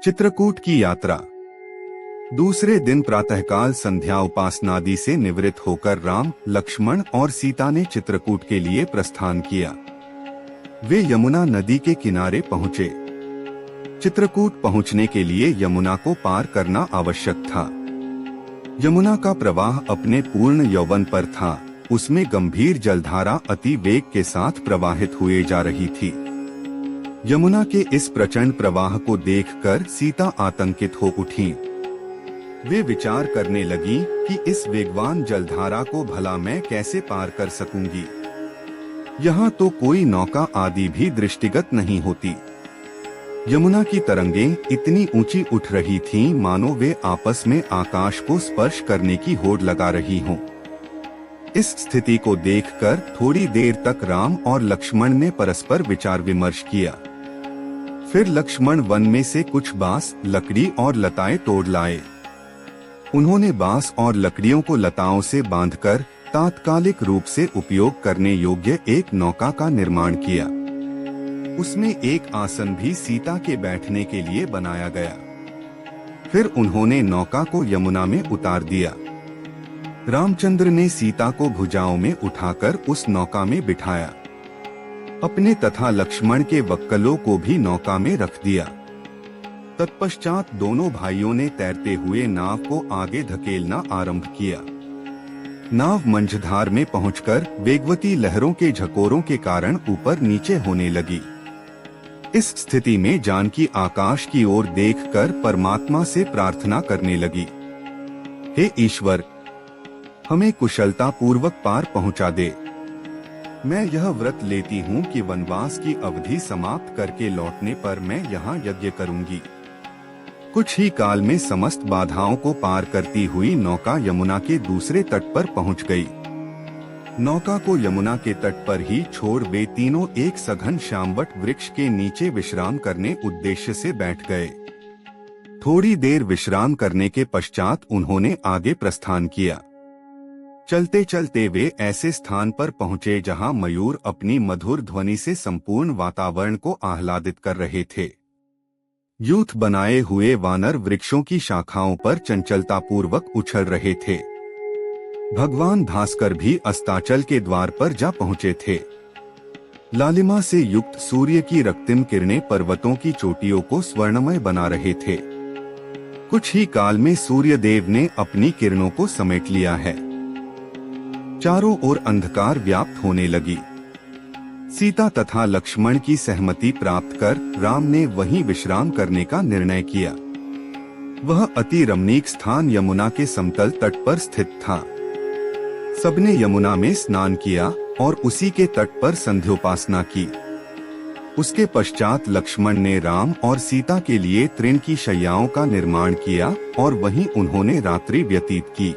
चित्रकूट की यात्रा। दूसरे दिन प्रातःकाल संध्या उपासनादि से निवृत्त होकर राम, लक्ष्मण और सीता ने चित्रकूट के लिए प्रस्थान किया। वे यमुना नदी के किनारे पहुँचे। चित्रकूट पहुँचने के लिए यमुना को पार करना आवश्यक था। यमुना का प्रवाह अपने पूर्ण यौवन पर था। उसमें गंभीर जलधारा अति वेग के साथ प्रवाहित हुए जा रही थी। यमुना के इस प्रचंड प्रवाह को देखकर सीता आतंकित हो उठी। वे विचार करने लगी कि इस वेगवान जलधारा को भला मैं कैसे पार कर सकूंगी। यहाँ तो कोई नौका आदि भी दृष्टिगत नहीं होती। यमुना की तरंगें इतनी ऊंची उठ रही थीं मानो वे आपस में आकाश को स्पर्श करने की होड़ लगा रही हों। इस स्थिति को देखकर थोड़ी देर तक राम और लक्ष्मण ने परस्पर विचार विमर्श किया। फिर लक्ष्मण वन में से कुछ बांस, लकड़ी और लताएं तोड़ लाए। उन्होंने बांस और लकड़ियों को लताओं से बांधकर तात्कालिक रूप से उपयोग करने योग्य एक नौका का निर्माण किया। उसमें एक आसन भी सीता के बैठने के लिए बनाया गया। फिर उन्होंने नौका को यमुना में उतार दिया। रामचंद्र ने सीता को भुजाओं में उठाकर उस नौका में बिठाया। अपने तथा लक्ष्मण के वक्कलों को भी नौका में रख दिया। तत्पश्चात दोनों भाइयों ने तैरते हुए नाव को आगे धकेलना आरंभ किया। नाव मंझधार में पहुंचकर वेगवती लहरों के झकोरों के कारण ऊपर नीचे होने लगी। इस स्थिति में जानकी आकाश की ओर देखकर परमात्मा से प्रार्थना करने लगी, हे ईश्वर, हमें कुशलता पूर्वक पार पहुंचा दे। मैं यह व्रत लेती हूँ कि वनवास की अवधि समाप्त करके लौटने पर मैं यहाँ यज्ञ करूँगी। कुछ ही काल में समस्त बाधाओं को पार करती हुई नौका यमुना के दूसरे तट पर पहुँच गई। नौका को यमुना के तट पर ही छोड़ वे तीनों एक सघन शामवट वृक्ष के नीचे विश्राम करने उद्देश्य से बैठ गए। थोड़ी देर विश्राम करने के पश्चात उन्होंने आगे प्रस्थान किया। चलते चलते वे ऐसे स्थान पर पहुँचे जहाँ मयूर अपनी मधुर ध्वनि से संपूर्ण वातावरण को आह्लादित कर रहे थे। यूथ बनाए हुए वानर वृक्षों की शाखाओं पर चंचलता पूर्वक उछल रहे थे। भगवान भास्कर भी अस्ताचल के द्वार पर जा पहुँचे थे। लालिमा से युक्त सूर्य की रक्तिम किरणें पर्वतों की चोटियों को स्वर्णमय बना रहे थे। कुछ ही काल में सूर्य देव ने अपनी किरणों को समेट लिया है। चारों ओर अंधकार व्याप्त होने लगी। सीता तथा लक्ष्मण की सहमति प्राप्त कर राम ने वहीं विश्राम करने का निर्णय किया। वह अति रमणीक स्थान यमुना के समतल तट पर स्थित था। सबने यमुना में स्नान किया और उसी के तट पर संध्योपासना की। उसके पश्चात लक्ष्मण ने राम और सीता के लिए तृण की शैयाओं का निर्माण किया और वहीं उन्होंने रात्रि व्यतीत की।